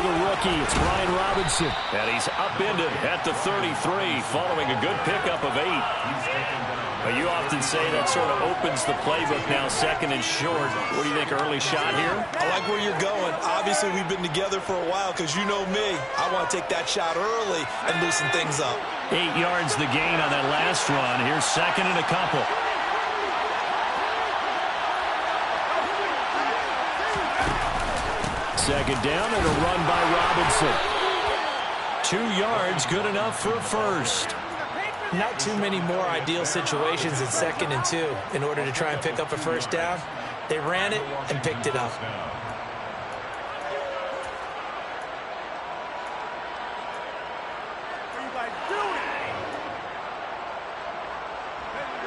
the rookie. It's Brian Robinson. And he's upended at the 33 following a good pickup of 8. But you often say that sort of opens the playbook now, second and short. What do you think, early shot here? I like where you're going. Obviously, we've been together for a while because you know me. I want to take that shot early and loosen things up. 8 yards the gain on that last run. Here's second and a couple. Second down and a run by Robinson. 2 yards, good enough for a first. Not too many more ideal situations in 2nd and 2 in order to try and pick up a first down. They ran it and picked it up.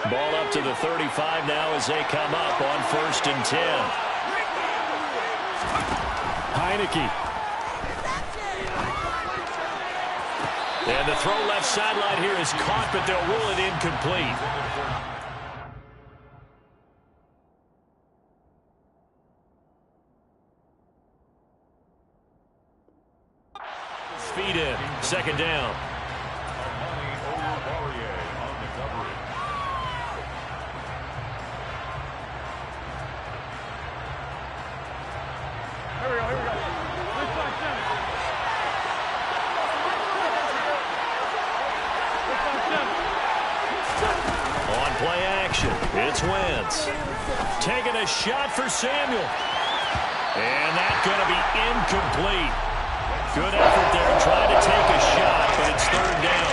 Ball up to the 35 now as they come up on 1st and 10. Heineke. And the throw left sideline here is caught, but they'll rule it incomplete. Feet in. Second down. Play action. It's Wentz. Taking a shot for Samuel. And that's going to be incomplete. Good effort there trying to take a shot, but it's 3rd down.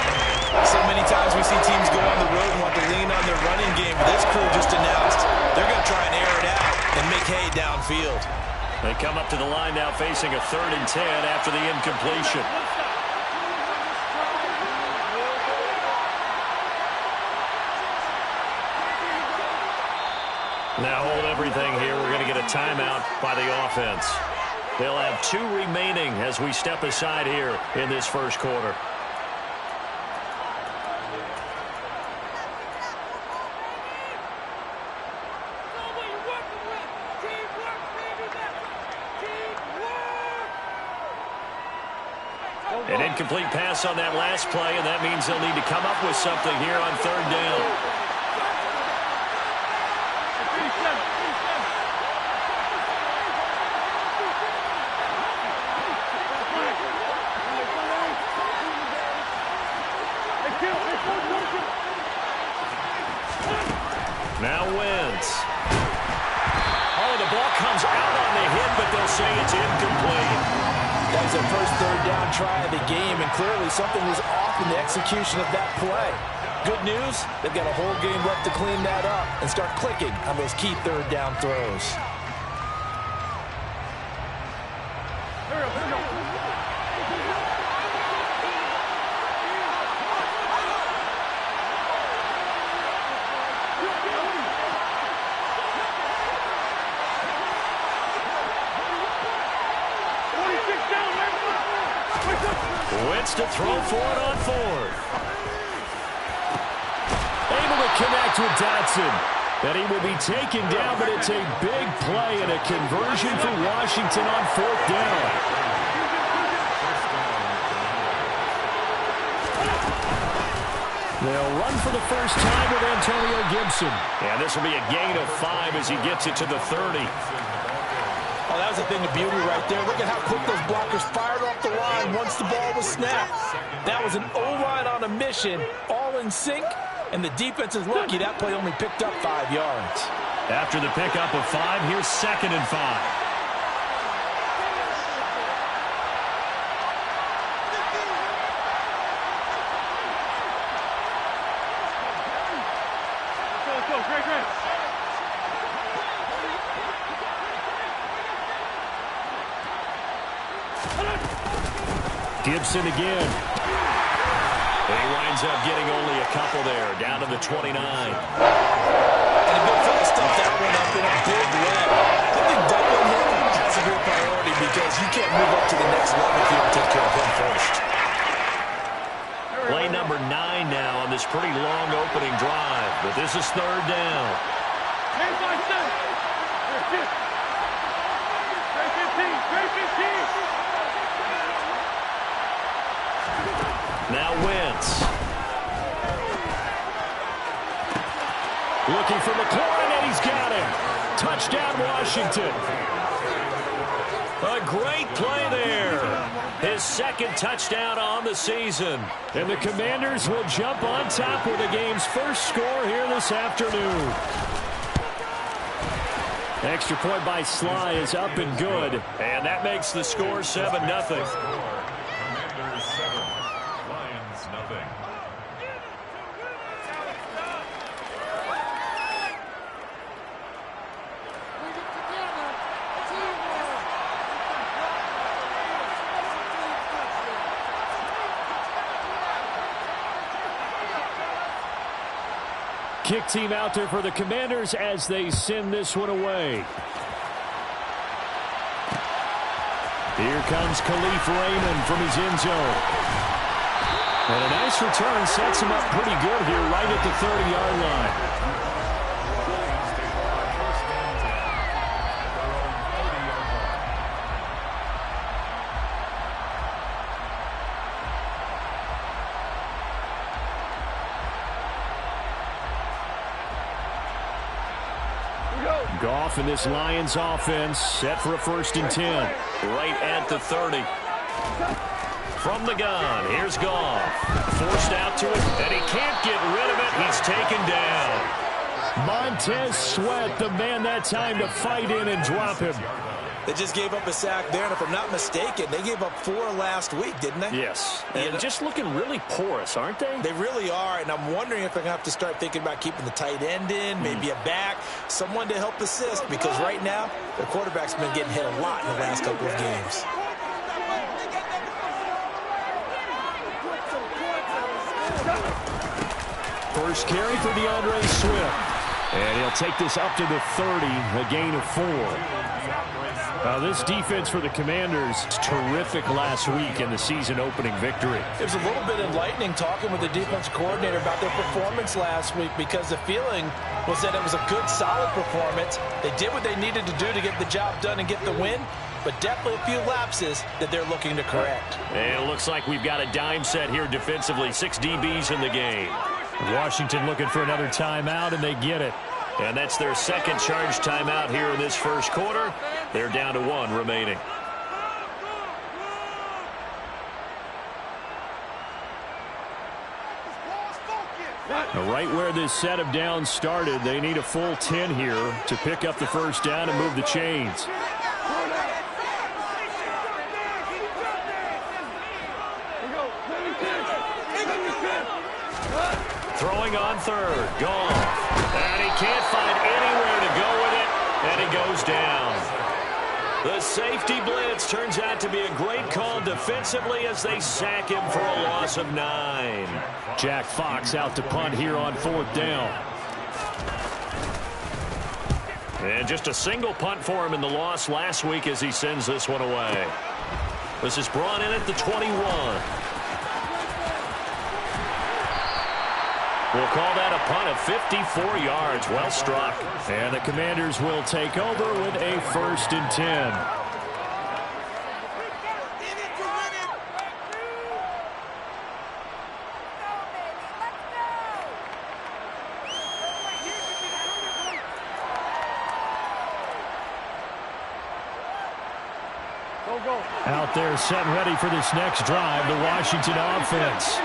So many times we see teams go on the road and want to lean on their running game. This crew just announced they're going to try and air it out and make hay downfield. They come up to the line now facing a 3rd and 10 after the incompletion. Now hold everything here. We're going to get a timeout by the offense. They'll have 2 remaining as we step aside here in this first quarter. An incomplete pass on that last play, and that means they'll need to come up with something here on 3rd down. Now Wentz. Oh, the ball comes out on the hit, but they'll say it's incomplete. That was their first 3rd down try of the game, and clearly something was off in the execution of that play. Good news, they've got a whole game left to clean that up and start clicking on those key 3rd down throws. Wentz to throw for it on 4th. Able to connect with Dotson. And he will be taken down, but it's a big play and a conversion for Washington on 4th down. They'll run for the first time with Antonio Gibson. And this will be a gain of 5 as he gets it to the 30. Oh, that was a thing of beauty right there. Look at how quick those blockers fired off the line once the ball was snapped. That was an O-line on a mission, all in sync, and the defense is lucky that play only picked up 5 yards. After the pickup of 5, here's 2nd and 5. Gibson again. And he winds up getting only a couple there, down to the 29. And a big fella stuffed that one up in a big way. I think doubling him has to be a priority because you can't move up to the next level if you don't take care of him first. Play number 9 now on this pretty long opening drive, but this is 3rd down. Now Wentz. Looking for McLaurin, and he's got him. Touchdown, Washington. A great play there. His second touchdown on the season. And the Commanders will jump on top with the game's first score here this afternoon. Extra point by Sly is up and good. And that makes the score 7-0. Commanders 7, Lions nothing. Kick team out there for the Commanders as they send this one away. Here comes Khalif Raymond from his end zone. And a nice return sets him up pretty good here right at the 30-yard line. Goff in this Lions offense set for a 1st and 10. Right at the 30. From the gun, here's Goff. Forced out to it, and he can't get rid of it. He's taken down. Montez Sweat, the man that time to fight in and drop him. They just gave up a sack there, and if I'm not mistaken, they gave up 4 last week, didn't they? Yes, and just looking really porous, aren't they? They really are, and I'm wondering if they're going to have to start thinking about keeping the tight end in, maybe a back, someone to help assist, because right now, their quarterback's been getting hit a lot in the last couple of games. First carry for DeAndre Swift. And he'll take this up to the 30, a gain of 4. Now this defense for the Commanders, terrific last week in the season-opening victory. It was a little bit enlightening talking with the defense coordinator about their performance last week, because the feeling was that it was a good, solid performance. They did what they needed to do to get the job done and get the win, but definitely a few lapses that they're looking to correct. And it looks like we've got a dime set here defensively. 6 DBs in the game. Washington looking for another timeout, and they get it. And that's their second charge timeout here in this first quarter. They're down to 1 remaining. Now right where this set of downs started, they need a full 10 here to pick up the first down and move the chains. Throwing on 3rd. Gone. And he can't find anywhere to go with it. And he goes down. The safety blitz turns out to be a great call defensively as they sack him for a loss of 9. Jack Fox out to punt here on 4th down. And just a single punt for him in the loss last week as he sends this one away. This is brought in at the 21. We'll call that a punt of 54 yards. Well struck. And the Commanders will take over with a 1st and 10. Out there set ready for this next drive, the Washington offense.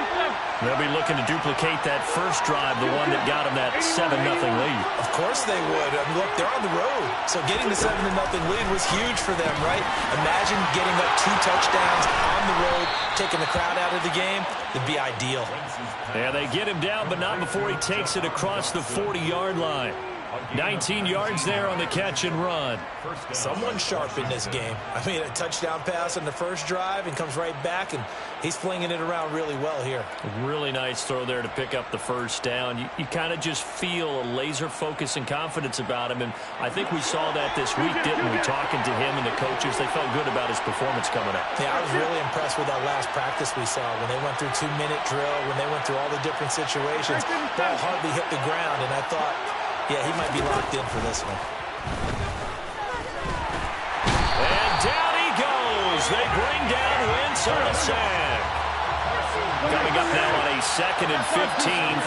They'll be looking to duplicate that first drive, the one that got them that 7-0 lead. Of course they would. I mean, look, they're on the road. So getting the 7-0 lead was huge for them, right? Imagine getting up 2 touchdowns on the road, taking the crowd out of the game. It'd be ideal. Yeah, they get him down, but not before he takes it across the 40-yard line. 19 yards there on the catch and run. Someone sharp in this game. I mean, a touchdown pass on the first drive and comes right back, and he's flinging it around really well here. Really nice throw there to pick up the first down. You kind of just feel a laser focus and confidence about him, and I think we saw that this week, didn't we? Talking to him and the coaches, they felt good about his performance coming up. Yeah, I was really impressed with that last practice we saw when they went through 2-minute drill, when they went through all the different situations. Ball hardly hit the ground, and I thought, yeah, he might be locked in for this one. And down he goes. They bring down Wentz on a sack. Coming up now on a 2nd and 15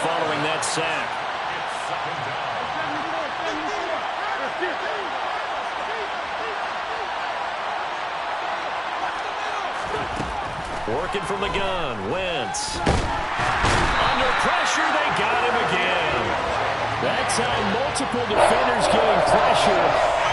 following that sack. Working from the gun, Wentz. Under pressure, they got him again. That's how multiple defenders getting pressure,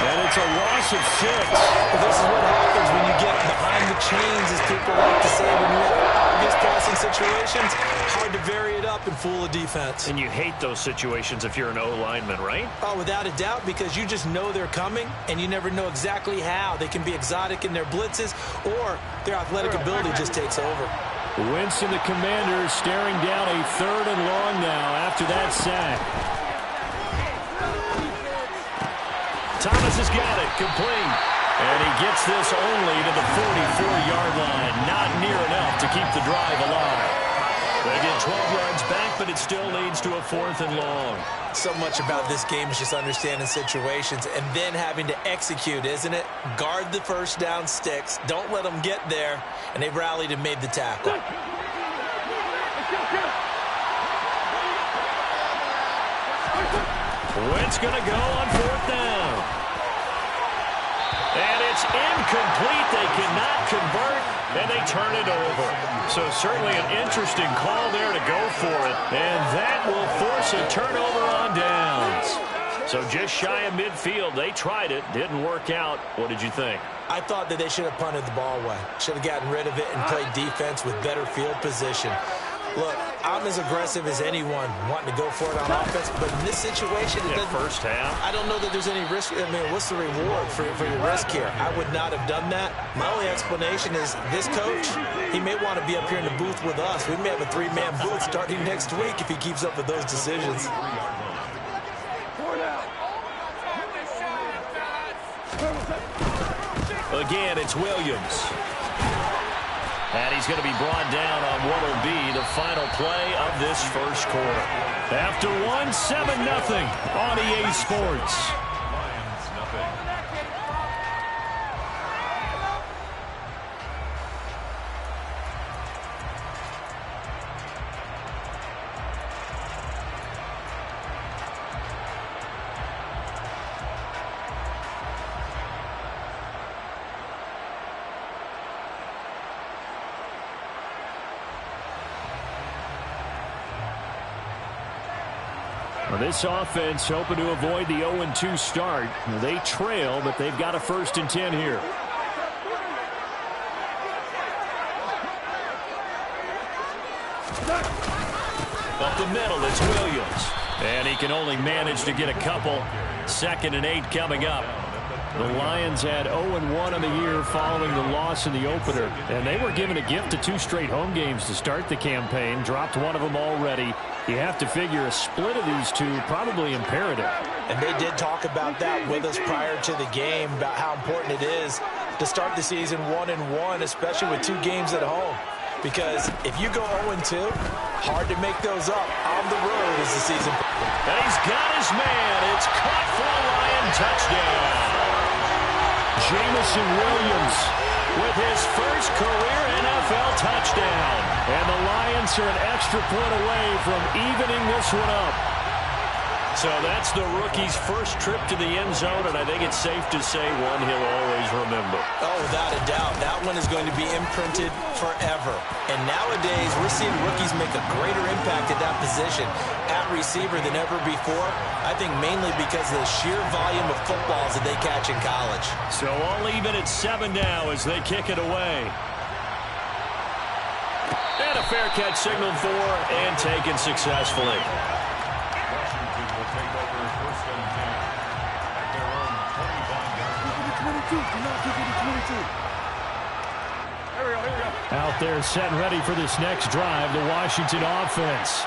and it's a loss of 6. Well, this is what happens when you get behind the chains, as people like to say, when you have obvious passing situations. Hard to vary it up and fool a defense. And you hate those situations if you're an O-lineman, right? Oh, without a doubt, because you just know they're coming, and you never know exactly how. They can be exotic in their blitzes, or their athletic ability just takes over. Wentz and the Commanders staring down a 3rd and long now after that sack. Thomas has got it, complete. And he gets this only to the 44-yard line. Not near enough to keep the drive alive. They get 12 yards back, but it still leads to a 4th and long. So much about this game is just understanding situations and then having to execute, isn't it? Guard the first down sticks. Don't let them get there. And they rallied and made the tackle. Wentz going to go on 4th down. And it's incomplete. They cannot convert, and they turn it over. So certainly an interesting call there to go for it. And that will force a turnover on downs. So just shy of midfield. They tried it. Didn't work out. What did you think? I thought that they should have punted the ball away. Should have gotten rid of it and played defense with better field position. Look, I'm as aggressive as anyone wanting to go for it on offense, but in this situation, it doesn't. First half. I don't know that there's any risk. I mean, what's the reward for your risk here? I would not have done that. My only explanation is this coach, he may want to be up here in the booth with us. We may have a 3-man booth starting next week if he keeps up with those decisions. Again, it's Williams. And he's going to be brought down on what will be the final play of this first quarter. After 1-7-0 on EA Sports. Lions nothing. Well, this offense hoping to avoid the 0-2 start. They trail, but they've got a 1st and 10 here. Up the middle, it's Williams. And he can only manage to get a couple. 2nd and 8 coming up. The Lions had 0-1 on the year following the loss in the opener. And they were given a gift of 2 straight home games to start the campaign. Dropped one of them already. You have to figure a split of these two probably imperative. And they did talk about that with us prior to the game, about how important it is to start the season 1-1, especially with 2 games at home. Because if you go 0-2, hard to make those up on the road as the season. And he's got his man. It's caught for a Lion touchdown. Jameson Williams with his first career NFL touchdown. And the Lions are an extra point away from evening this one up. So that's the rookie's first trip to the end zone, and I think it's safe to say one he'll always remember. Oh, without a doubt. That one is going to be imprinted forever. And nowadays, we're seeing rookies make a greater impact at that position at receiver than ever before. I think mainly because of the sheer volume of footballs that they catch in college. So all even at 7 now as they kick it away. And a fair catch signaled for and taken successfully. Washington will take over 1st and 10 at their own 25-yard line. Out there set and ready for this next drive, the Washington offense.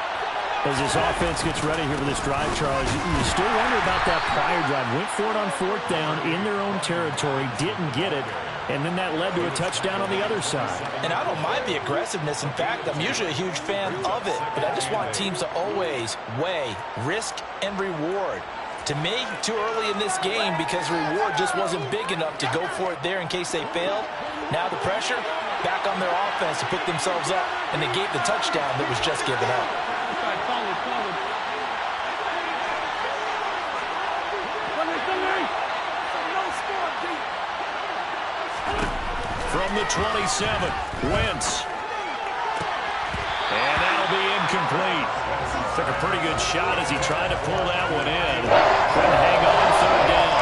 As this offense gets ready here for this drive, Charles, you still wonder about that prior drive. Went for it on 4th down in their own territory, didn't get it, and then that led to a touchdown on the other side. And I don't mind the aggressiveness. In fact, I'm usually a huge fan of it, but I just want teams to always weigh risk and reward. To me, too early in this game because reward just wasn't big enough to go for it there in case they failed. Now the pressure, back on their offense to pick themselves up and negate the touchdown that was just given up. From the 27, Wentz. And that'll be incomplete. Took a pretty good shot as he tried to pull that one in. Couldn't hang on third down.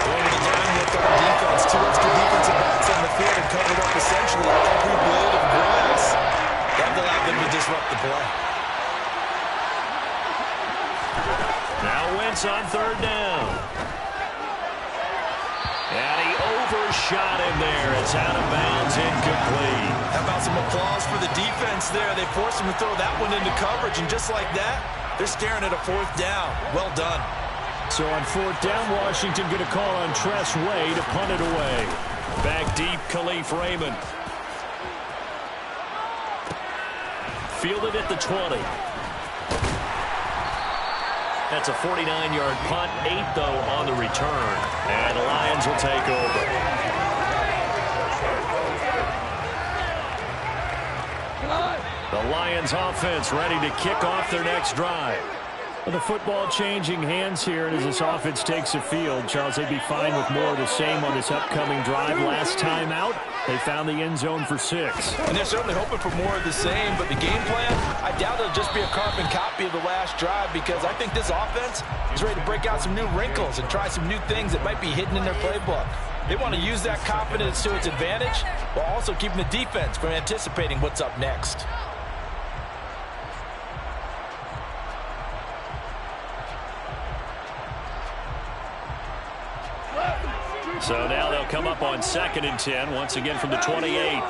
Over the line with our defense. 2 extra defensive backs on the field and covered up essentially every blade of grass. That allowed them to disrupt the play. Now Wentz on third down. And he overshot him there. It's out of bounds, incomplete. How about some applause for the defense there? They forced him to throw that one into coverage, and just like that, they're staring at a 4th down. Well done. So on 4th down, Washington going to call on Tress Way to punt it away. Back deep, Khalif Raymond. Fielded at the 20. That's a 49-yard punt, 8 though on the return. And the Lions will take over. The Lions offense ready to kick off their next drive. Well, the football changing hands here, and as this offense takes the field, Charles, they'd be fine with more of the same on this upcoming drive. Last time out, they found the end zone for 6. And they're certainly hoping for more of the same, but the game plan, I doubt it'll just be a carbon copy of the last drive, because I think this offense is ready to break out some new wrinkles and try some new things that might be hidden in their playbook. They want to use that confidence to its advantage while also keeping the defense from anticipating what's up next. So now they'll come up on 2nd and 10, once again from the 28.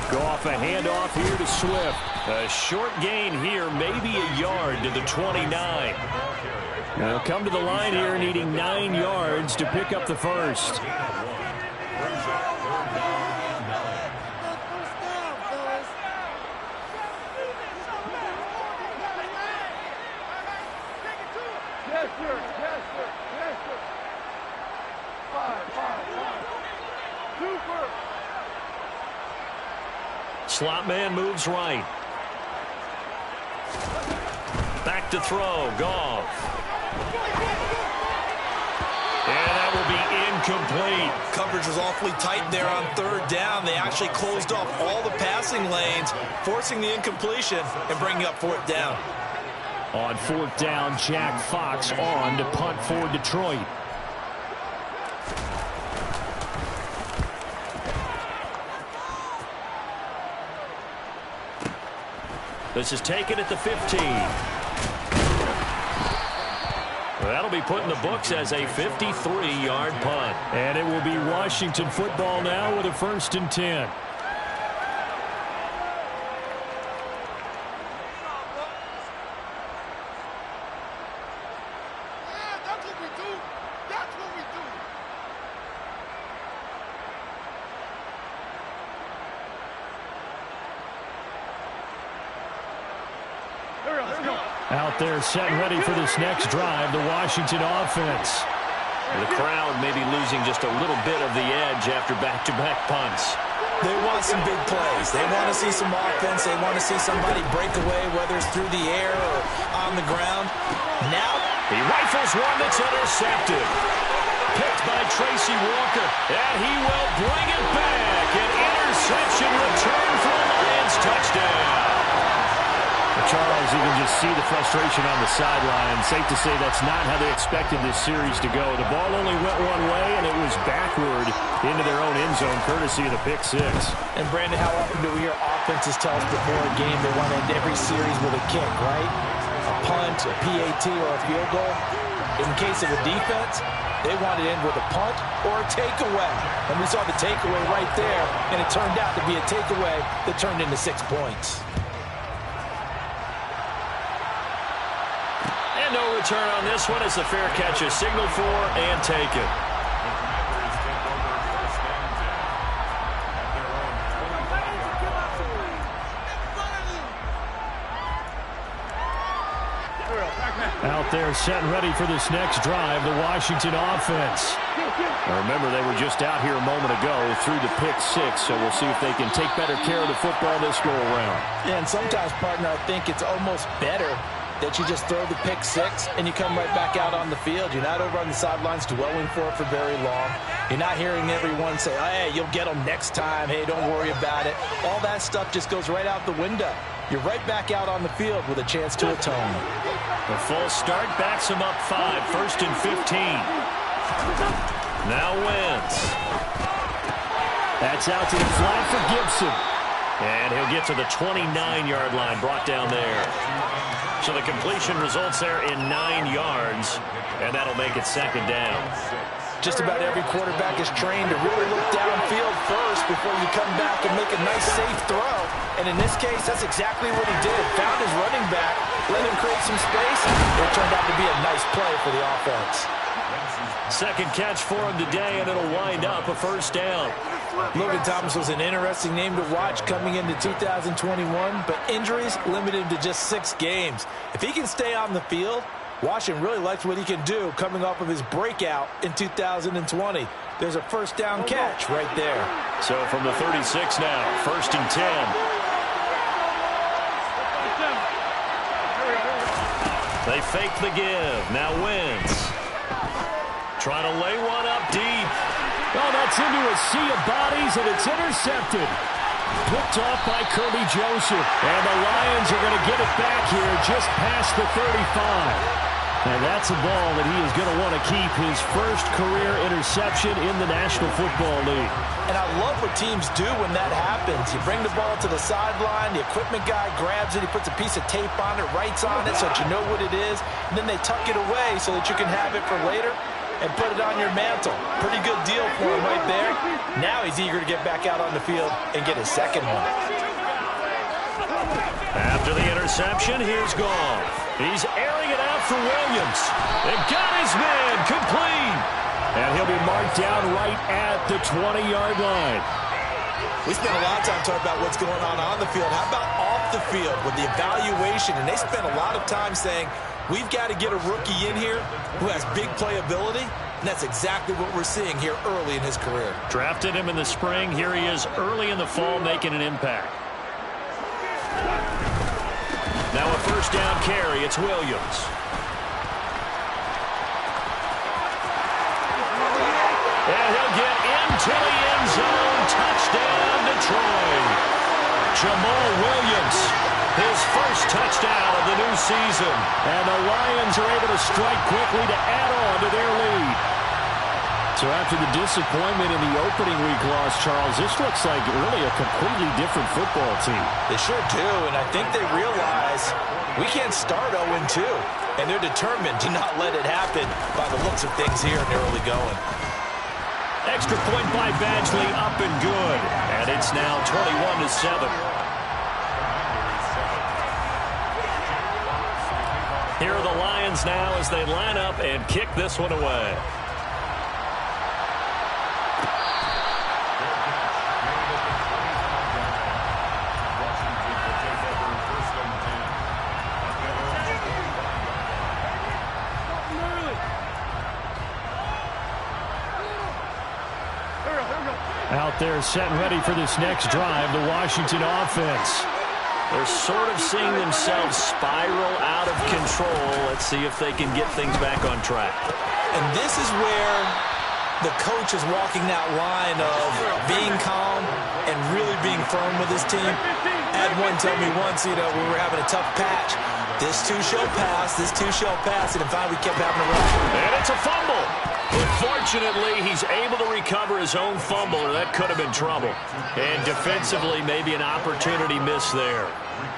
Go off a handoff here to Swift. A short gain here, maybe a yard to the 29. They'll come to the line here needing 9 yards to pick up the first. Slot man moves right. Back to throw. Goff. And that will be incomplete. Coverage was awfully tight there on 3rd down. They actually closed off all the passing lanes, forcing the incompletion and bringing up 4th down. On 4th down, Jack Fox on to punt for Detroit. This is taken at the 15. That'll be put in the books as a 53-yard punt. And it will be Washington football now with a 1st and 10. Out there set and ready for this next drive, the Washington offense. The crowd may be losing just a little bit of the edge after back-to-back punts. They want some big plays. They want to see some offense. They want to see somebody break away, whether it's through the air or on the ground. Now, he rifles one that's intercepted. Picked by Tracy Walker. And he will bring it back. An interception return for a Lions touchdown. Charles, you can just see the frustration on the sideline. Safe to say that's not how they expected this series to go. The ball only went one way, and it was backward into their own end zone, courtesy of the pick 6. And, Brandon, how often do we hear offenses tell us before a game they want to end every series with a kick, right? A punt, a PAT, or a field goal. In case of a defense, they want to end with a punt or a takeaway. And we saw the takeaway right there, and it turned out to be a takeaway that turned into 6 points. No return on this one as the fair catch is signaled for and taken. Out Out there setting ready for this next drive, the Washington offense. Now remember, they were just out here a moment ago through the pick six, so we'll see if they can take better care of the football this go-around. Yeah, and sometimes, partner, I think it's almost better that you just throw the pick six and you come right back out on the field. You're not over on the sidelines dwelling for it for very long. You're not hearing everyone say, hey, you'll get them next time. Hey, don't worry about it. All that stuff just goes right out the window. You're right back out on the field with a chance to atone. The full start backs him up 5, 1st and 15. Now Wentz. That's out to the flat for Gibson. And he'll get to the 29-yard line, brought down there. So the completion results there in 9 yards, and that'll make it 2nd down. Just about every quarterback is trained to really look downfield first before you come back and make a nice, safe throw. And in this case, that's exactly what he did. Found his running back, let him create some space. It turned out to be a nice play for the offense. Second catch for him today, and it'll wind up a 1st down. Logan Thomas was an interesting name to watch coming into 2021, but injuries limited him to just 6 games. If he can stay on the field, Washington really likes what he can do coming off of his breakout in 2020. There's a 1st down catch right there. So from the 36 now, 1st and 10. They fake the give. Now Wentz. Trying to lay one up deep. Oh, that's into a sea of bodies, and it's intercepted. Picked off by Kirby Joseph. And the Lions are going to get it back here just past the 35. And that's a ball that he is going to want to keep, his first career interception in the National Football League. And I love what teams do when that happens. You bring the ball to the sideline, the equipment guy grabs it, he puts a piece of tape on it, writes on it so that you know what it is, and then they tuck it away so that you can have it for later and put it on your mantle. Pretty good deal for him right there. Now he's eager to get back out on the field and get his 2nd one. After the interception, here's Goff. He's airing it out for Williams. They've got his man complete. And he'll be marked down right at the 20-yard line. We spent a lot of time talking about what's going on the field. How about off the field with the evaluation? And they spent a lot of time saying, we've got to get a rookie in here who has big playability, and that's exactly what we're seeing here early in his career. Drafted him in the spring. Here he is early in the fall making an impact. Now a 1st down carry. It's Williams. And he'll get into the end zone. Touchdown, Detroit. Jamal Williams, his first touchdown of the new season. And the Lions are able to strike quickly to add on to their lead. So after the disappointment in the opening week loss, Charles, this looks like really a completely different football team. They sure do, and I think they realize we can't start 0-2, and they're determined to not let it happen by the looks of things here in the early going. Extra point by Badgley, up and good. And it's now 21-7. Here are the Lions now as they line up and kick this one away. Out there setting ready for this next drive, the Washington offense. They're sort of seeing themselves spiral out of control. Let's see if they can get things back on track. And this is where the coach is walking that line of being calm and really being firm with his team. Had one tell me once, we were having a tough patch. This too shall pass, this too shall pass, and finally we kept having a run. And it's a fumble. But fortunately, he's able to recover his own fumble, or that could have been trouble. And defensively, maybe an opportunity missed there.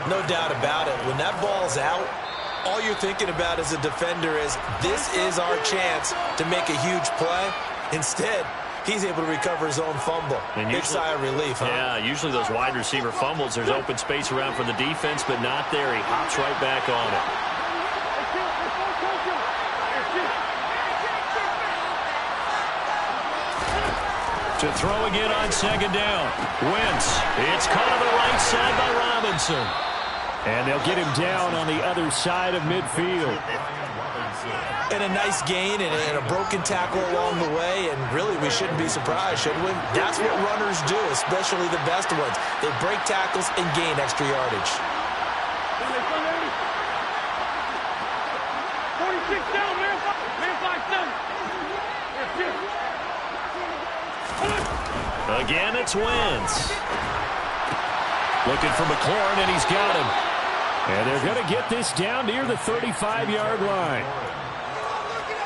No doubt about it. When that ball's out, all you're thinking about as a defender is, this is our chance to make a huge play. Instead, he's able to recover his own fumble. And big sigh of relief, huh? Yeah, usually those wide receiver fumbles, there's open space around for the defense, but not there. He hops right back on it. To throw again on 2nd down. Wentz. It's caught on the right side by Robinson. And they'll get him down on the other side of midfield. And a nice gain and a broken tackle along the way, and really we shouldn't be surprised, should we? That's what runners do, especially the best ones. They break tackles and gain extra yardage. 46 down, man. Man 5-7. Again, it's Wentz. Looking for McLaurin, and he's got him. And they're going to get this down near the 35-yard line.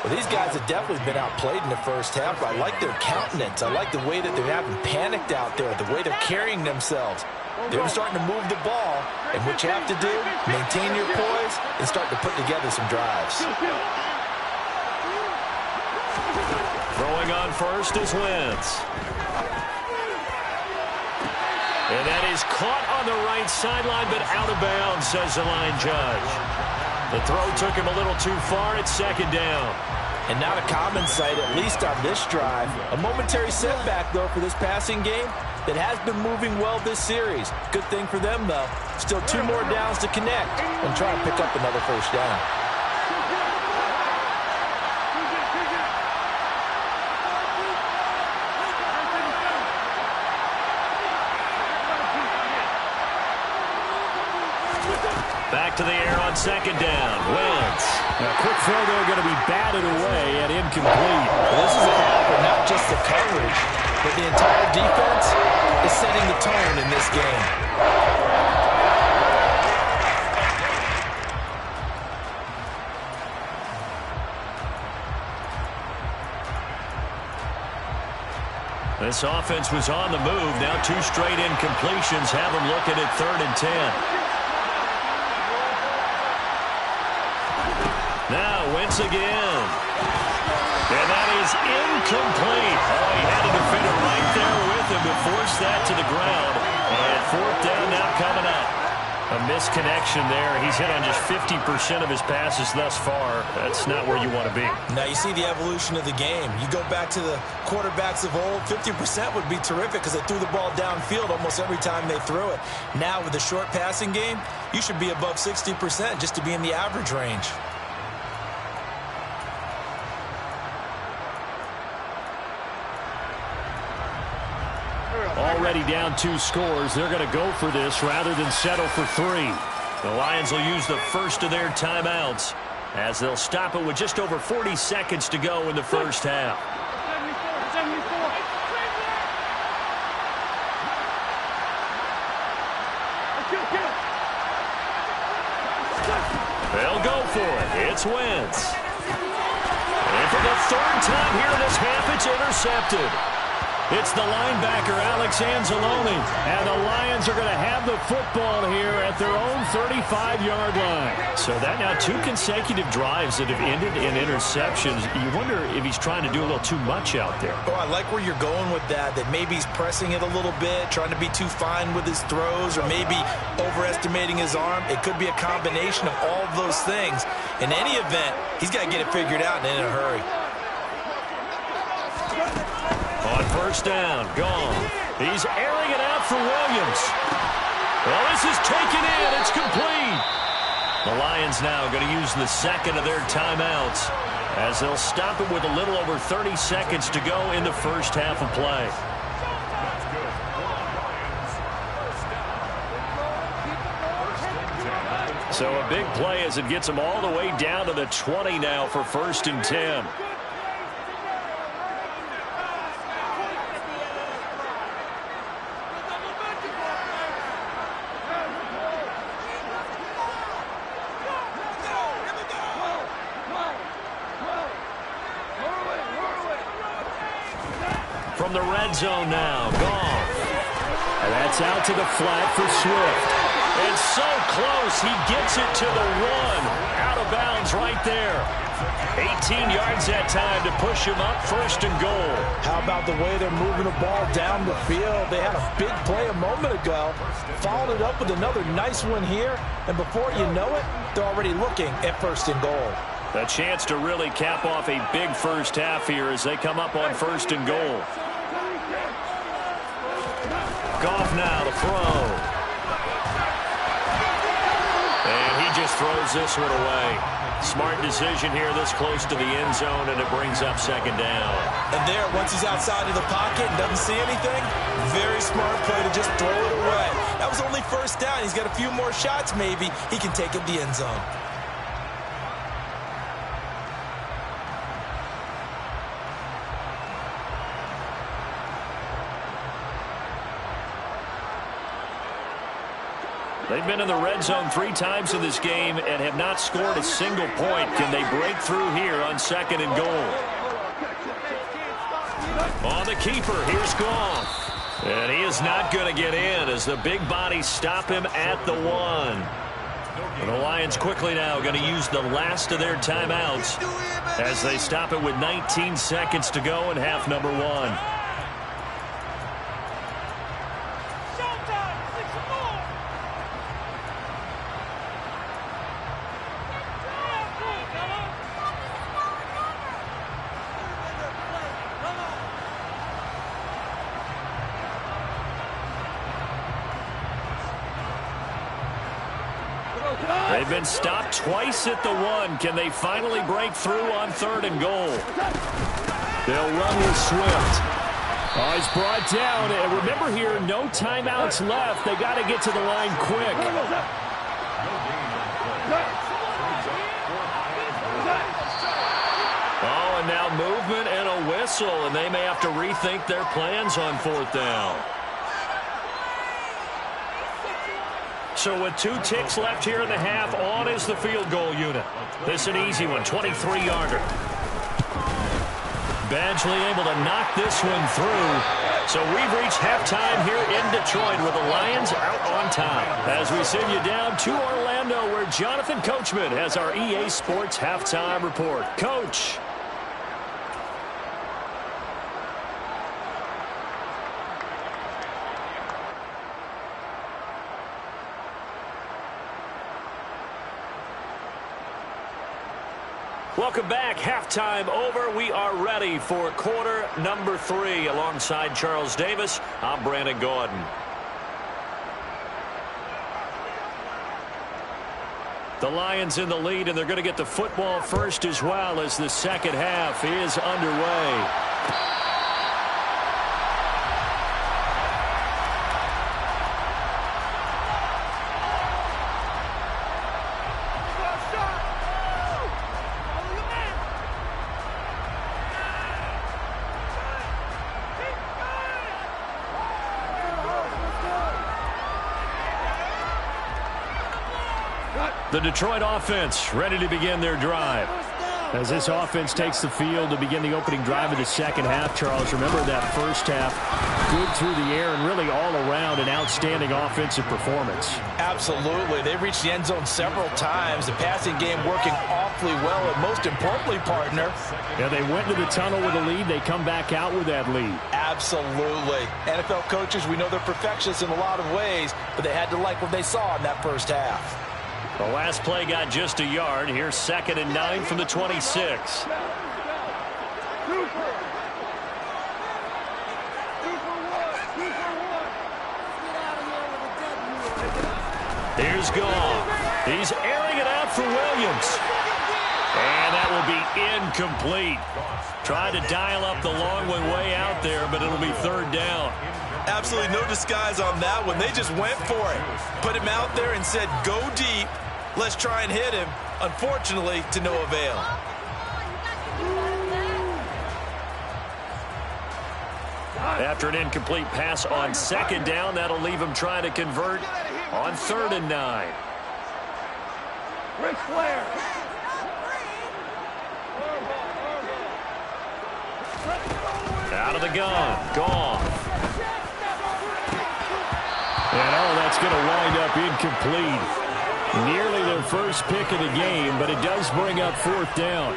Well, these guys have definitely been outplayed in the first half. I like their countenance. I like the way that they're having panicked out there, the way they're carrying themselves. They're starting to move the ball, and what you have to do, maintain your poise and start to put together some drives. Throwing on first is Wentz. And that is caught on the right sideline, but out of bounds, says the line judge. The throw took him a little too far. It's second down. And not a common sight, at least on this drive. A momentary setback, though, for this passing game that has been moving well this series. Good thing for them, though. Still 2 more downs to connect and try and pick up another first down. Back to the air on second down. Wentz. Now, quick throw there going to be batted away and incomplete. Well, this is a half of not just the coverage, but the entire defense is setting the tone in this game. This offense was on the move. Now 2 straight incompletions have them looking at 3rd and 10. Now Wentz again. And that is incomplete. Oh, he had a defender right there with him to force that to the ground. And 4th down now coming up. A misconnection there. He's hit on just 50% of his passes thus far. That's not where you want to be. Now you see the evolution of the game. You go back to the quarterbacks of old, 50% would be terrific because they threw the ball downfield almost every time they threw it. Now with the short passing game, you should be above 60% just to be in the average range. Already down 2 scores. They're going to go for this rather than settle for 3. The Lions will use the first of their timeouts as they'll stop it with just over 40 seconds to go in the first half. 74. They'll go for it. It's Wentz. And for the 3rd time here in this half, it's intercepted. It's the linebacker, Alex Anzalone. And the Lions are going to have the football here at their own 35-yard line. So that now 2 consecutive drives that have ended in interceptions. You wonder if he's trying to do a little too much out there. Oh, I like where you're going with that maybe he's pressing it a little bit, trying to be too fine with his throws, or maybe overestimating his arm. It could be a combination of all of those things. In any event, he's got to get it figured out and in a hurry. On first down, gone. He's airing it out for Williams. Well, this is taken in. It's complete. The Lions now going to use the 2nd of their timeouts as they'll stop it with a little over 30 seconds to go in the first half of play. So a big play as it gets them all the way down to the 20 now for 1st and 10. From the red zone now, Goff. And that's out to the flat for Swift. It's so close, he gets it to the 1. Out of bounds right there. 18 yards that time to push him up 1st and goal. How about the way they're moving the ball down the field? They had a big play a moment ago, followed it up with another nice one here, and before you know it, they're already looking at 1st and goal. A chance to really cap off a big first half here as they come up on 1st and goal. Goff now to throw. throws this one away. Smart decision here this close to the end zone, and it brings up second down. And there, once he's outside of the pocket and doesn't see anything, very smart play to just throw it away. That was only first down. He's got a few more shots maybe. He can take it to the end zone. They've been in the red zone 3 times in this game and have not scored a single point. Can they break through here on second and goal? On the keeper, here's Goff. And he is not going to get in as the big bodies stop him at the 1. And the Lions quickly now going to use the last of their timeouts as they stop it with 19 seconds to go in half number 1. They've been stopped twice at the 1. Can they finally break through on third and goal? They'll run with Swift. Oh, he's brought down. And remember here, no timeouts left. They got to get to the line quick. Oh, and now movement and a whistle, and they may have to rethink their plans on fourth down. So with 2 ticks left here in the half, on is the field goal unit. This is an easy one, 23-yarder. Badgley able to knock this one through. So we've reached halftime here in Detroit with the Lions out on top. As we send you down to Orlando where Jonathan Coachman has our EA Sports halftime report. Coach. Welcome back. Halftime over. We are ready for quarter number 3. Alongside Charles Davis, I'm Brandon Gaudin. The Lions in the lead, and they're going to get the football first as well as the second half is underway. The Detroit offense ready to begin their drive. As this offense takes the field to begin the opening drive of the second half, Charles, remember that first half, good through the air and really all around an outstanding offensive performance. Absolutely. They've reached the end zone several times. The passing game working awfully well, and most importantly, partner. Yeah, they went to the tunnel with a lead. They come back out with that lead. Absolutely. NFL coaches, we know they're perfectionists in a lot of ways, but they had to like what they saw in that first half. The last play got just a yard. Here's 2nd and 9 from the 26. Here's Goff. He's airing it out for Williams. And that will be incomplete. Tried to dial up the long one way out there, but it'll be 3rd down. Absolutely no disguise on that one. They just went for it. Put him out there and said, go deep. Let's try and hit him. Unfortunately, to no avail. After an incomplete pass on 2nd down, that'll leave him trying to convert on 3rd and 9. Ric Flair. Out of the gun. Goff. And that's going to wind up incomplete. Nearly their first pick of the game, but it does bring up 4th down.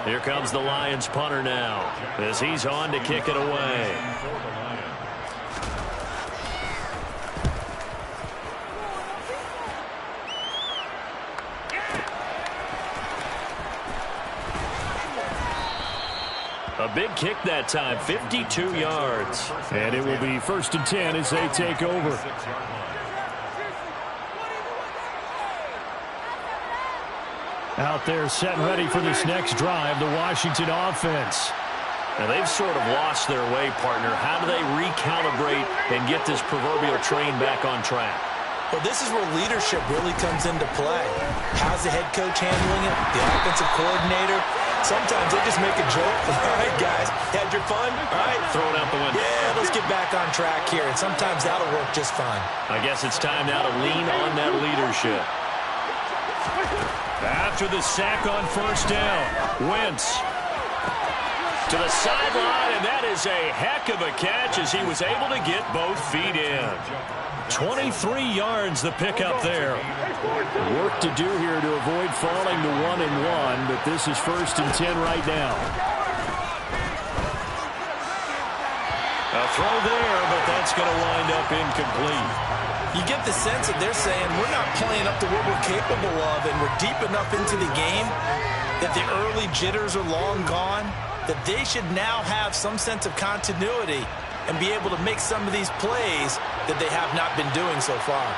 Here comes the Lions punter now as he's on to kick it away. A big kick that time, 52 yards. And it will be 1st and 10 as they take over. Out there set and ready for this next drive, the Washington offense. Now, they've sort of lost their way, partner. How do they recalibrate and get this proverbial train back on track? Well, this is where leadership really comes into play. How's the head coach handling it? The offensive coordinator? Sometimes they just make a joke. All right, guys, had your fun? All right. Throw it out the window. Yeah, let's get back on track here. And sometimes that'll work just fine. I guess it's time now to lean on that leadership. After the sack on first down, Wentz To the sideline, and that is a heck of a catch as he was able to get both feet in. 23 yards the pickup there. Work to do here to avoid falling to 1-1, but this is 1st and 10 right now. A throw there, but that's going to wind up incomplete. You get the sense that they're saying we're not playing up to what we're capable of, and we're deep enough into the game that the early jitters are long gone, that they should now have some sense of continuity and be able to make some of these plays that they have not been doing so far.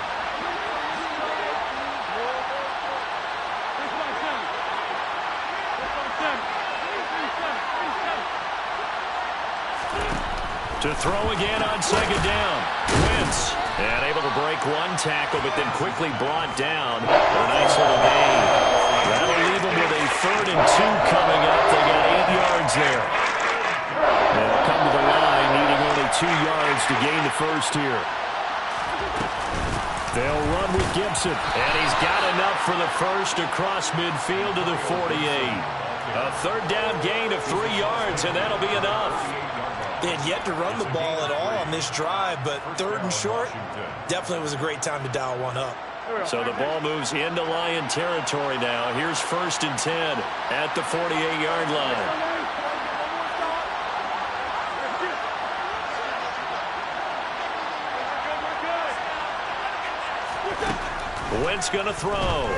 To throw again on second down. Wentz. And able to break one tackle, but then quickly brought down. A nice little gain. That'll leave them with a 3rd and 2 coming up. They got 8 yards there. They'll come to the line, needing only 2 yards to gain the first here. They'll run with Gibson. And he's got enough for the first across midfield to the 48. A 3rd down gain of 3 yards, and that'll be enough. They had yet to run the ball at all on this drive, but 3rd and short definitely was a great time to dial one up. So the ball moves into Lion territory now. Here's 1st and 10 at the 48-yard line. Wentz going to throw.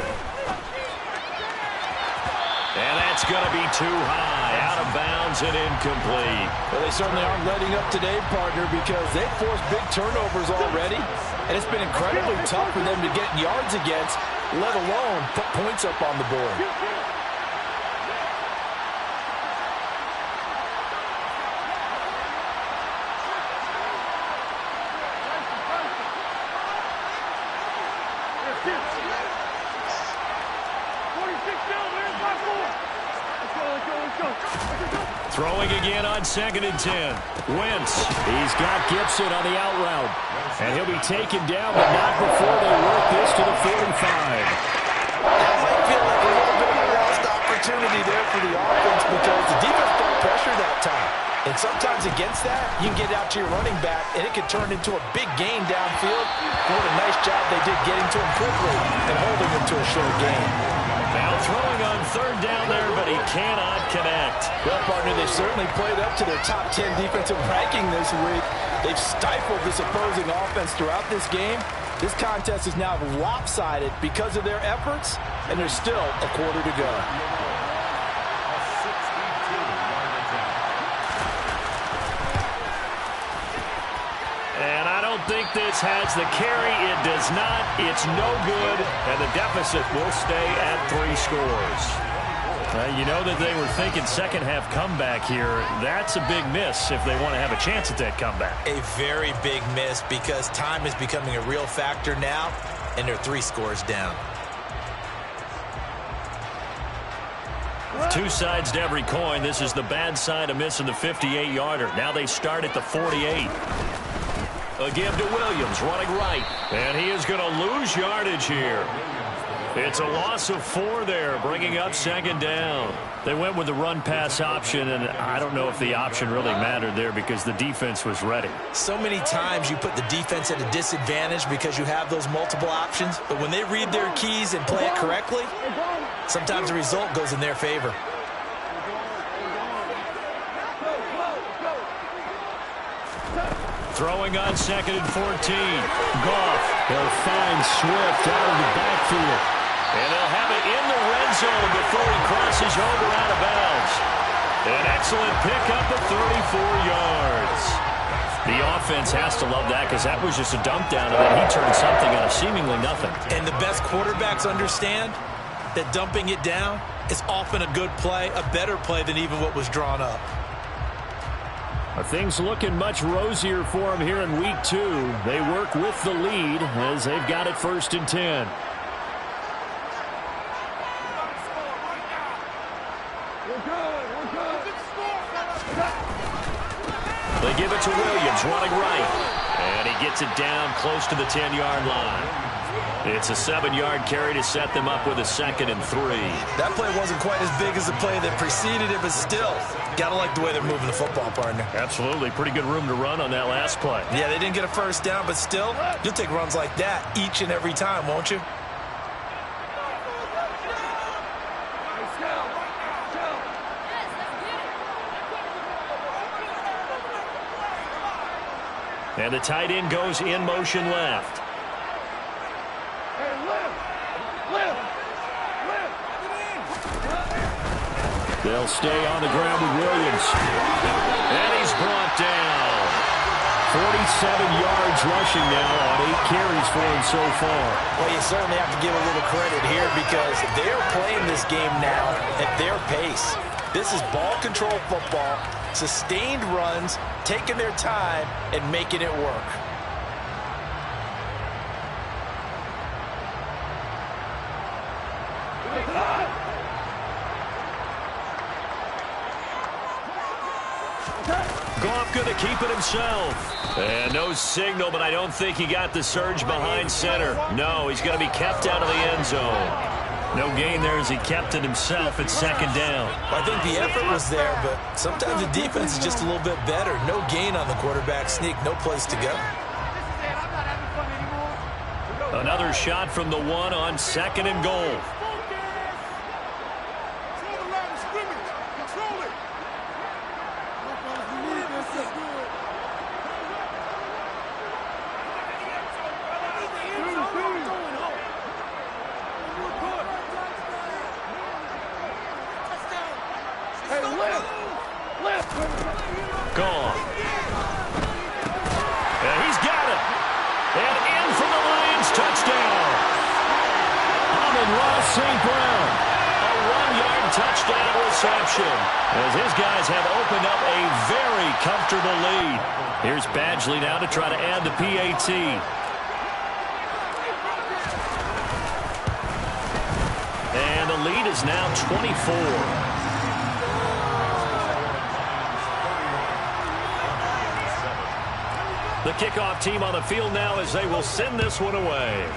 And that's going to be too high, out of bounds and incomplete. Well, they certainly aren't letting up today, partner, because they've forced big turnovers already, and it's been incredibly tough for them to get yards against, let alone put points up on the board. Throwing again on 2nd and 10. Wentz. He's got Gibson on the out route. And he'll be taken down, but not before they work this to the 45. That might feel like a little bit of a lost opportunity there for the offense because the defense brought pressure that time. And sometimes against that, you can get out to your running back, and it could turn into a big gain downfield. What a nice job they did getting to him quickly and holding him to a short gain. Now throwing on 3rd down there, but he cannot connect. Well, partner, they certainly played up to their top 10 defensive ranking this week. They've stifled this opposing offense throughout this game. This contest is now lopsided because of their efforts, and there's still a quarter to go. And I don't think this has the carry. It does not. It's no good. And the deficit will stay at 3 scores. You know that they were thinking second half comeback here. That's a big miss if they want to have a chance at that comeback. A very big miss because time is becoming a real factor now, and they're 3 scores down. Two sides to every coin. This is the bad side of missing the 58-yarder. Now they start at the 48. A give to Williams, running right. And he is going to lose yardage here. It's a loss of 4 there, bringing up 2nd down. They went with the run-pass option, and I don't know if the option really mattered there because the defense was ready. So many times you put the defense at a disadvantage because you have those multiple options, but when they read their keys and play it correctly, sometimes the result goes in their favor. Throwing on 2nd and 14. Goff. They'll find Swift out of the backfield. And they'll have it in the red zone before he crosses over out of bounds. An excellent pickup of 34 yards. The offense has to love that because that was just a dump down, and then he turned something out of seemingly nothing. And the best quarterbacks understand that dumping it down is often a good play, a better play than even what was drawn up. Are things looking much rosier for them here in week 2? They work with the lead as they've got it 1st and 10. They give it to Williams, running right. And he gets it down close to the 10-yard line. It's a 7-yard carry to set them up with a 2nd and 3. That play wasn't quite as big as the play that preceded it, but still, got to like the way they're moving the football, partner. Absolutely. Pretty good room to run on that last play. Yeah, they didn't get a first down, but still, you'll take runs like that each and every time, won't you? And the tight end goes in motion left. They'll stay on the ground with Williams. And he's brought down. 47 yards rushing now on 8 carries for him so far. Well, you certainly have to give a little credit here because they're playing this game now at their pace. This is ball control football, sustained runs, taking their time, and making it work. Goff going to keep it himself. And no signal, but I don't think he got the surge behind center. No, he's going to be kept out of the end zone. No gain there as he kept it himself at 2nd down. I think the effort was there, but sometimes the defense is just a little bit better. No gain on the quarterback sneak, no place to go. Another shot from the 1 on 2nd and goal. Gone. And he's got it. And in for the Lions touchdown. Amon-Ra St. Brown. A 1-yard touchdown reception. As his guys have opened up a very comfortable lead. Here's Badgley now to try to add the PAT. And the lead is now 24. The kickoff team on the field now as they will send this one away.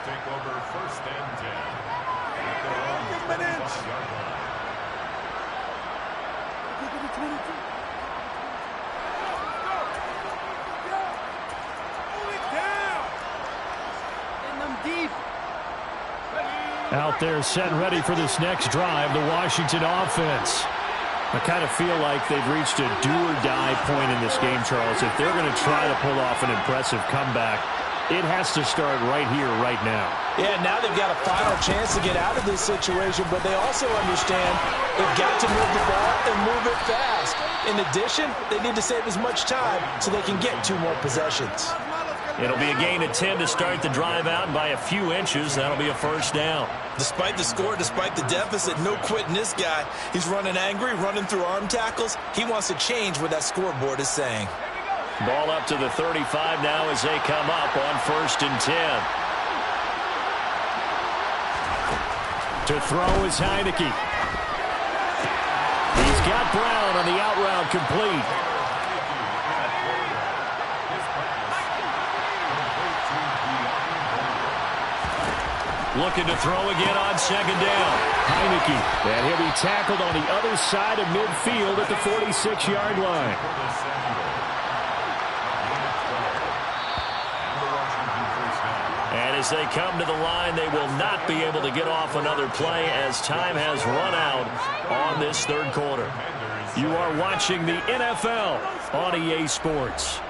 Take over 1st and 10. At their own 25-yard line. Out there set and ready for this next drive, the Washington offense. I kind of feel like they've reached a do-or-die point in this game, Charles. If they're going to try to pull off an impressive comeback, it has to start right here, right now. Yeah, now they've got a final chance to get out of this situation, but they also understand they've got to move the ball and move it fast. In addition, they need to save as much time so they can get 2 more possessions. It'll be a gain of 10 to start the drive out, and by a few inches, that'll be a 1st down. Despite the score, despite the deficit, no quitting this guy. He's running angry, running through arm tackles. He wants to change what that scoreboard is saying. Ball up to the 35 now as they come up on 1st and 10. To throw is Heineke. He's got Brown on the out route complete. Looking to throw again on 2nd down. Heineke, and he'll be tackled on the other side of midfield at the 46-yard line. And as they come to the line, they will not be able to get off another play as time has run out on this 3rd quarter. You are watching the NFL on EA Sports.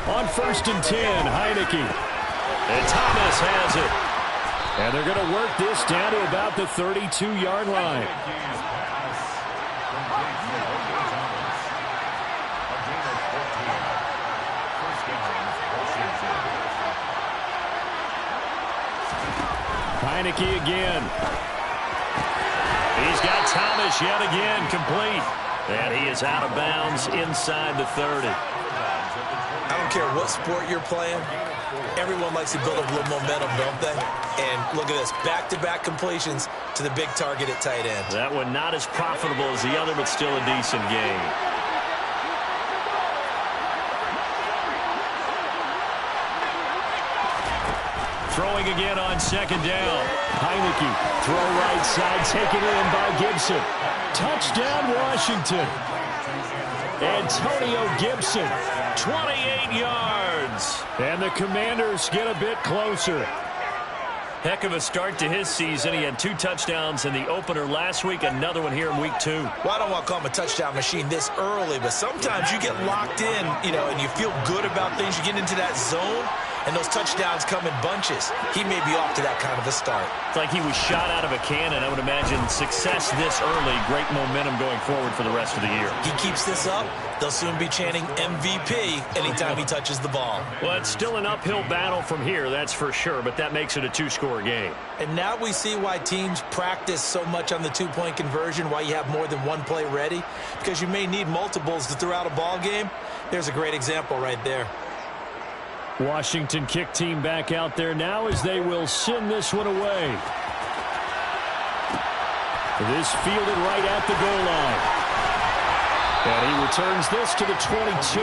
On 1st and 10, Heineke. And Thomas has it. And they're going to work this down to about the 32-yard line. Heineke again. He's got Thomas yet again complete. And he is out of bounds inside the 30. I don't care what sport you're playing. Everyone likes to build up a little momentum, don't they? And look at this, back-to-back completions to the big target at tight end. That one not as profitable as the other, but still a decent game. Throwing again on 2nd down. Heineke, throw right side, taken in by Gibson. Touchdown, Washington. Antonio Gibson. 28 yards. And the Commanders get a bit closer. Heck of a start to his season. He had 2 touchdowns in the opener last week, another one here in week 2. Well, I don't want to call him a touchdown machine this early, but sometimes you get locked in, and you feel good about things. You get into that zone, and those touchdowns come in bunches. He may be off to that kind of a start. It's like he was shot out of a cannon. I would imagine success this early, great momentum going forward for the rest of the year. He keeps this up, they'll soon be chanting MVP anytime he touches the ball. Well, it's still an uphill battle from here, that's for sure, but that makes it a 2-score game. And now we see why teams practice so much on the 2-point conversion, why you have more than one play ready, because you may need multiples to throw out a ball game. There's a great example right there. Washington kick team back out there now as they will send this one away. This fielded right at the goal line. And he returns this to the 22.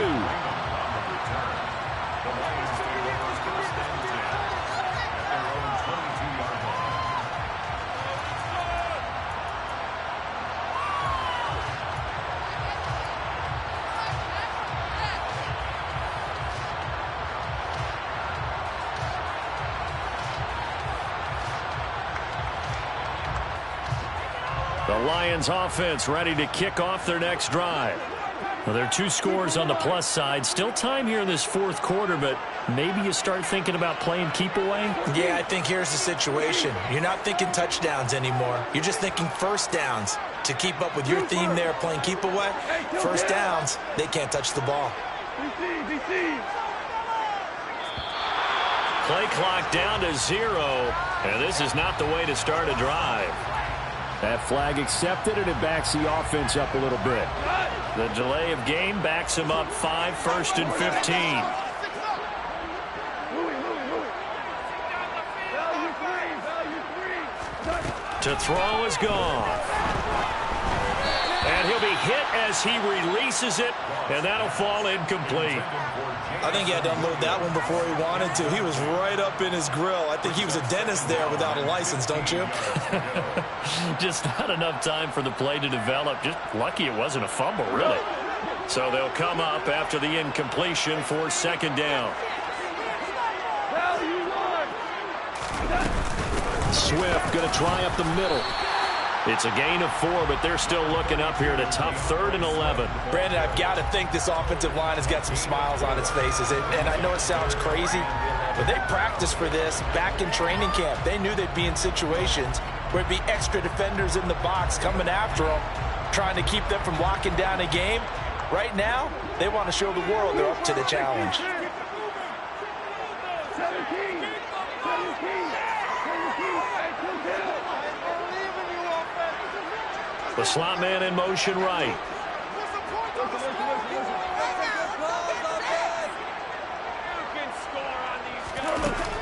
The Lions offense ready to kick off their next drive. Well, there are 2 scores on the plus side. Still time here in this 4th quarter, but maybe you start thinking about playing keep away? Yeah, I think here's the situation. You're not thinking touchdowns anymore. You're just thinking first downs. To keep up with your theme there, playing keep away, first downs, they can't touch the ball. Play clock down to 0, and this is not the way to start a drive. That flag accepted, and it backs the offense up a little bit. The delay of game backs him up 5, 1st and 15. To throw is gone. And he'll be hit as he releases it, and that'll fall incomplete. I think he had to unload that one before he wanted to. He was right up in his grill. I think he was a dentist there without a license, don't you? Just not enough time for the play to develop. Just lucky it wasn't a fumble, really. So they'll come up after the incompletion for 2nd down. Swift going to try up the middle. It's a gain of 4, but they're still looking up here at a tough 3rd and 11. Brandon, I've got to think this offensive line has got some smiles on its faces. And I know it sounds crazy, but they practiced for this back in training camp. They knew they'd be in situations where it'd be extra defenders in the box coming after them, trying to keep them from locking down a game. Right now, they want to show the world they're up to the challenge. 17. The slot man in motion right.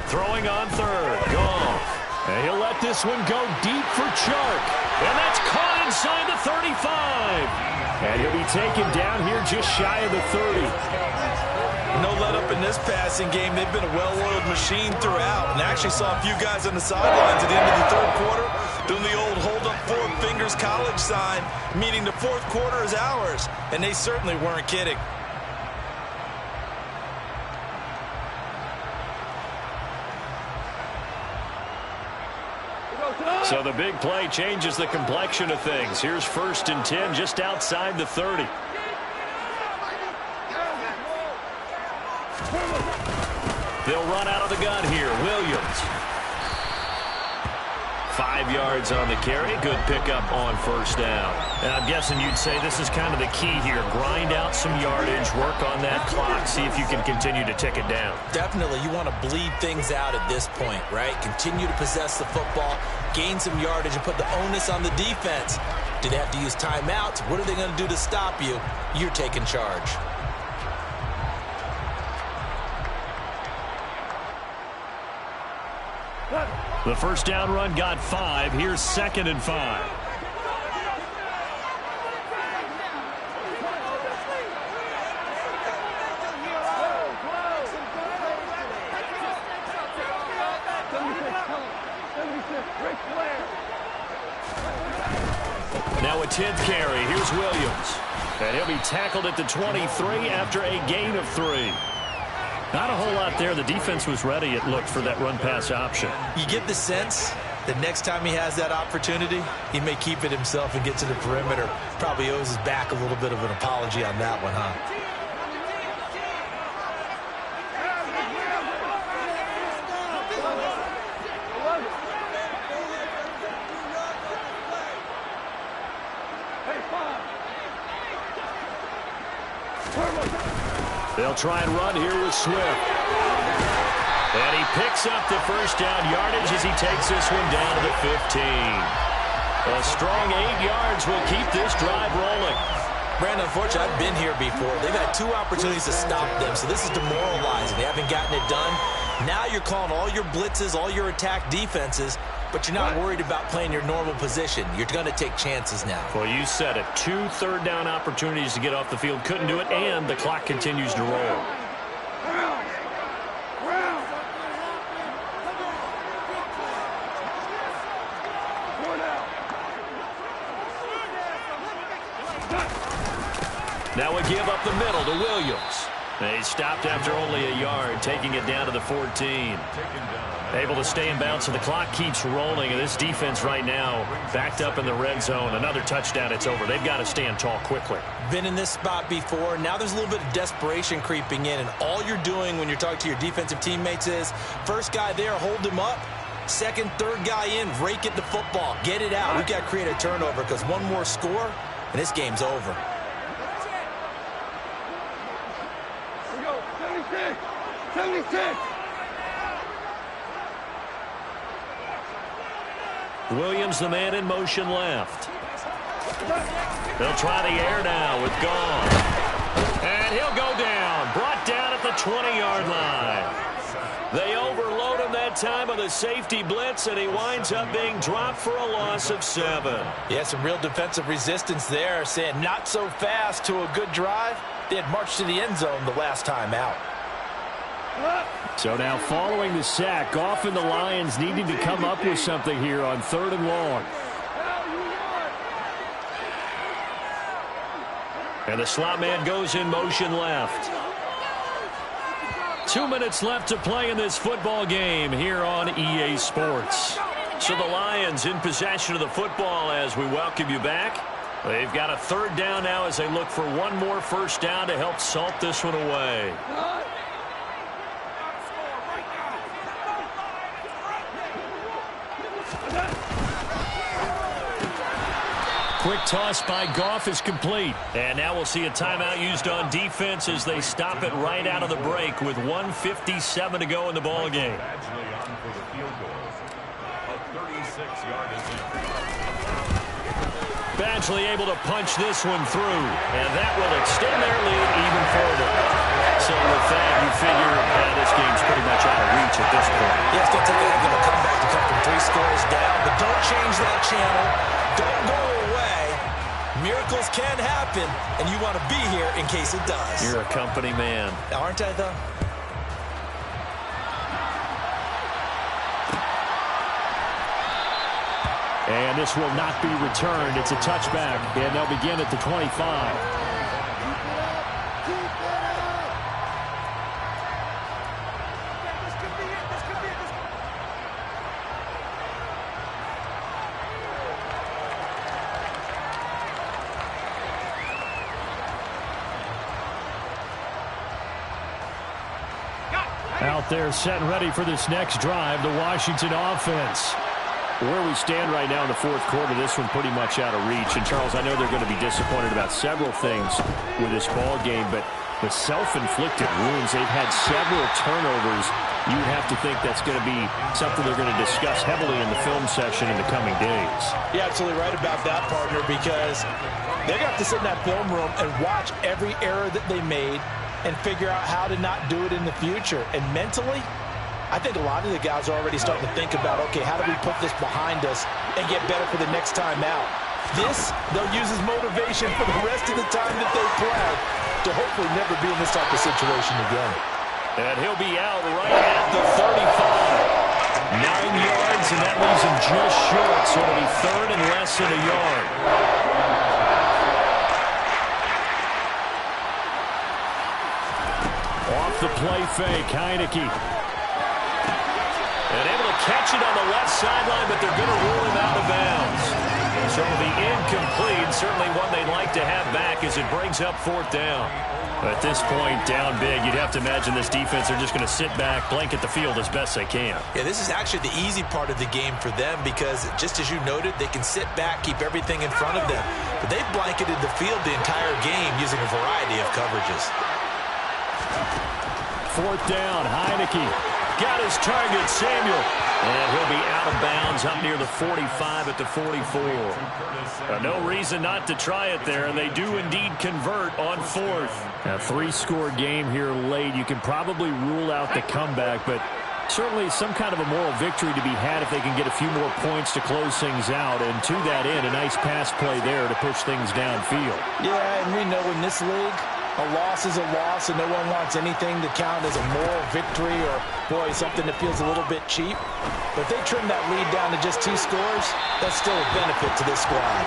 Throwing on 3rd. Goff. And he'll let this one go deep for Chark. And that's caught inside the 35. And he'll be taken down here just shy of the 30. No let up in this passing game. They've been a well-oiled machine throughout. And I actually saw a few guys on the sidelines at the end of the 3rd quarter doing the old hold up 4 fingers college sign, meaning the 4th quarter is ours. And they certainly weren't kidding. So the big play changes the complexion of things. Here's 1st and 10 just outside the 30. They'll run out of the gun here. Williams. 5 yards on the carry. Good pickup on first down. And I'm guessing you'd say this is kind of the key here. Grind out some yardage, work on that clock, see if you can continue to tick it down. Definitely, you want to bleed things out at this point, right? Continue to possess the football, gain some yardage, and put the onus on the defense. Do they have to use timeouts? What are they going to do to stop you? You're taking charge. The first down run got 5. Here's 2nd and 5. Now a 10th carry. Here's Williams. And he'll be tackled at the 23 after a gain of 3. Not a whole lot there. The defense was ready, it looked, for that run-pass option. You get the sense that next time he has that opportunity, he may keep it himself and get to the perimeter. Probably owes his back a little bit of an apology on that one, huh? They'll try and run here with Swift. And he picks up the first down yardage as he takes this one down to the 15. A strong 8 yards will keep this drive rolling. Brandon, unfortunately, I've been here before. They've had 2 opportunities to stop them, so this is demoralizing. They haven't gotten it done. Now you're calling all your blitzes, all your attack defenses, but you're not worried about playing your normal position. You're going to take chances now. Well, you said it. 2 third-down opportunities to get off the field. Couldn't do it, and the clock continues to roll. Now we give up the middle to Williams. They stopped after only a yard, taking it down to the 14. Able to stay in bounds, so the clock keeps rolling, and this defense right now backed up in the red zone. Another touchdown, it's over. They've got to stand tall quickly. Been in this spot before. Now there's a little bit of desperation creeping in, and all you're doing when you're talking to your defensive teammates is, first guy there, hold him up. Second, third guy in, rake it to football. Get it out. We've got to create a turnover because one more score, and this game's over. 76! Williams, the man in motion left. They'll try the air now with Gone. And he'll go down. Brought down at the 20-yard line. They overload him that time with a safety blitz, and he winds up being dropped for a loss of 7. Yeah, some real defensive resistance there, saying not so fast to a good drive. They had marched to the end zone the last time out. So now following the sack, Goff and the Lions needing to come up with something here on 3rd and long. And the slot man goes in motion left. 2 minutes left to play in this football game here on EA Sports. So the Lions in possession of the football as we welcome you back. They've got a 3rd down now as they look for one more first down to help salt this one away. Quick toss by Goff is complete. And now we'll see a timeout used on defense as they stop it right out of the break with 1:57 to go in the ball game. Badgley able to punch this one through, and that will extend their lead even further. So with that, you figure this game's pretty much out of reach at this point. Yeah, it's going to take a heck of a comeback to come from 3 scores down, but don't change that channel. Don't go away. Miracles can happen, and you want to be here in case it does. You're a company man. Aren't I, though? And this will not be returned. It's a touchback, and they'll begin at the 25. Out there set and ready for this next drive, the Washington offense. Where we stand right now in the fourth quarter, this one pretty much out of reach. And, Charles, I know they're going to be disappointed about several things with this ball game, but the self-inflicted wounds, they've had several turnovers. You would have to think that's going to be something they're going to discuss heavily in the film session in the coming days. You're absolutely right about that, partner, because they're going to have to sit in that film room and watch every error that they made and figure out how to not do it in the future. And mentally, I think a lot of the guys are already starting to think about, okay, how do we put this behind us and get better for the next time out? This, they'll use as motivation for the rest of the time that they play to hopefully never be in this type of situation again. And he'll be out right at the 35. 9 yards, and that leaves him just short, so it'll be third and less than a yard. Off the play fake, Heineke. And able to catch it on the left sideline, but they're going to rule him out of bounds. So it'll be incomplete, certainly one they'd like to have back as it brings up fourth down. At this point, down big, you'd have to imagine this defense are just going to sit back, blanket the field as best they can. Yeah, this is actually the easy part of the game for them because, just as you noted, they can sit back, keep everything in front of them. But they've blanketed the field the entire game using a variety of coverages. Fourth down, Heineke. Got his target, Samuel. And he'll be out of bounds up near the 45 at the 44. No reason not to try it there, and they do indeed convert on fourth. A 3-score game here late. You can probably rule out the comeback, but certainly some kind of a moral victory to be had if they can get a few more points to close things out. And to that end, a nice pass play there to push things downfield. Yeah, and we know in this league, a loss is a loss, and no one wants anything to count as a moral victory or, boy, something that feels a little bit cheap. But if they trim that lead down to just 2 scores, that's still a benefit to this squad.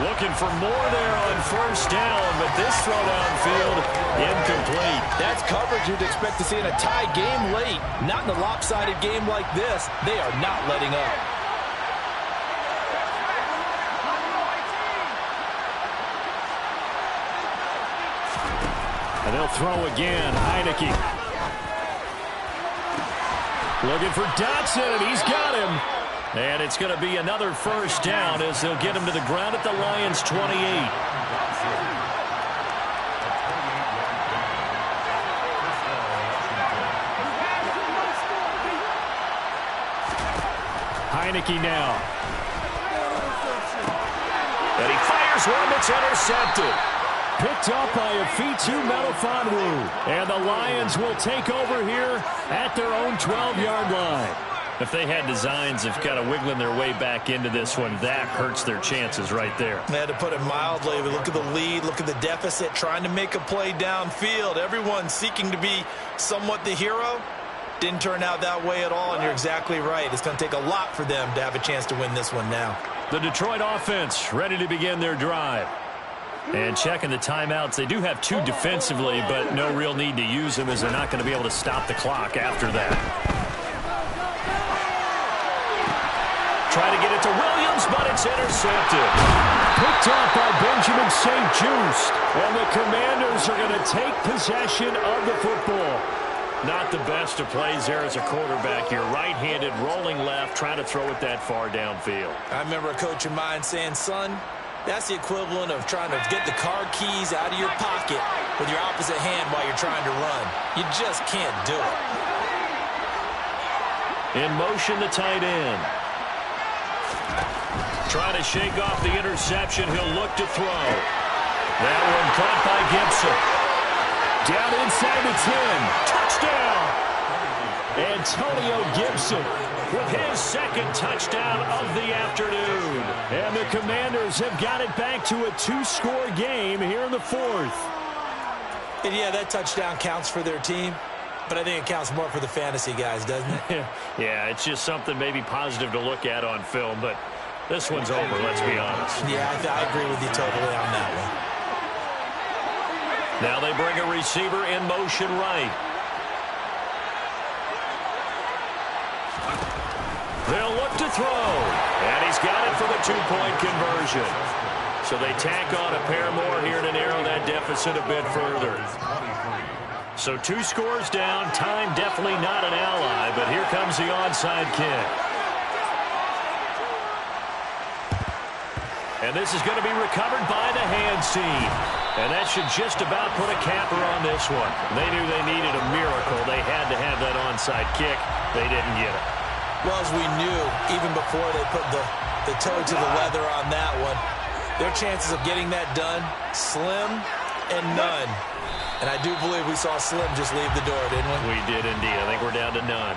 Looking for more there on first down, but this throw downfield, incomplete. That's coverage you'd expect to see in a tie game late. Not in a lopsided game like this. They are not letting up. And they'll throw again. Heineke. Looking for Dotson, and he's got him. And it's going to be another first down as they'll get him to the ground at the Lions' 28. Heineke now. And he fires one that's intercepted. Picked up by Afitu Melifonwu. And the Lions will take over here at their own 12-yard line. If they had designs of kind of wiggling their way back into this one, that hurts their chances right there. To put it mildly, but look at the lead, look at the deficit, trying to make a play downfield. Everyone seeking to be somewhat the hero. Didn't turn out that way at all, and you're exactly right. It's going to take a lot for them to have a chance to win this one now. The Detroit offense ready to begin their drive. And checking the timeouts, they do have 2 defensively, but no real need to use them as they're not going to be able to stop the clock after that. Try to get it to Williams, but it's intercepted. Picked up by Benjamin St-Juste. And the Commanders are going to take possession of the football. Not the best of plays there as a quarterback. You're right-handed, rolling left, trying to throw it that far downfield. I remember a coach of mine saying, son, that's the equivalent of trying to get the car keys out of your pocket with your opposite hand while you're trying to run. You just can't do it. In motion, the tight end. Trying to shake off the interception. He'll look to throw. That one caught by Gibson. Down inside the 10. Touchdown. Antonio Gibson with his second touchdown of the afternoon. And the Commanders have got it back to a 2-score game here in the fourth. And yeah, that touchdown counts for their team, but I think it counts more for the fantasy guys, doesn't it? Yeah, it's just something maybe positive to look at on film, but this one's over, let's be honest. Yeah, I agree with you totally on that one. Now they bring a receiver in motion right. They'll look to throw, and he's got it for the 2-point conversion. So they tack on a pair more here to narrow that deficit a bit further. So 2 scores down. Time definitely not an ally, but here comes the onside kick. And this is going to be recovered by the hands team. And that should just about put a capper on this one. They knew they needed a miracle. They had to have that onside kick. They didn't get it. Well, as we knew, even before they put the toe to the leather on that one, their chances of getting that done, slim and none. And I do believe we saw Slim just leave the door, didn't we? We did indeed. I think we're down to none.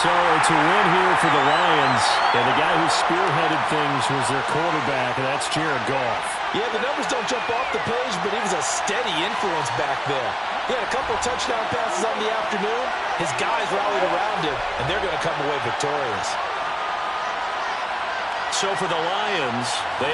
So it's a win here for the Lions, and the guy who spearheaded things was their quarterback, and that's Jared Goff. Yeah, the numbers don't jump off the page, but he was a steady influence back there. He had a couple of touchdown passes on the afternoon. His guys rallied around him, and they're going to come away victorious. So for the Lions, they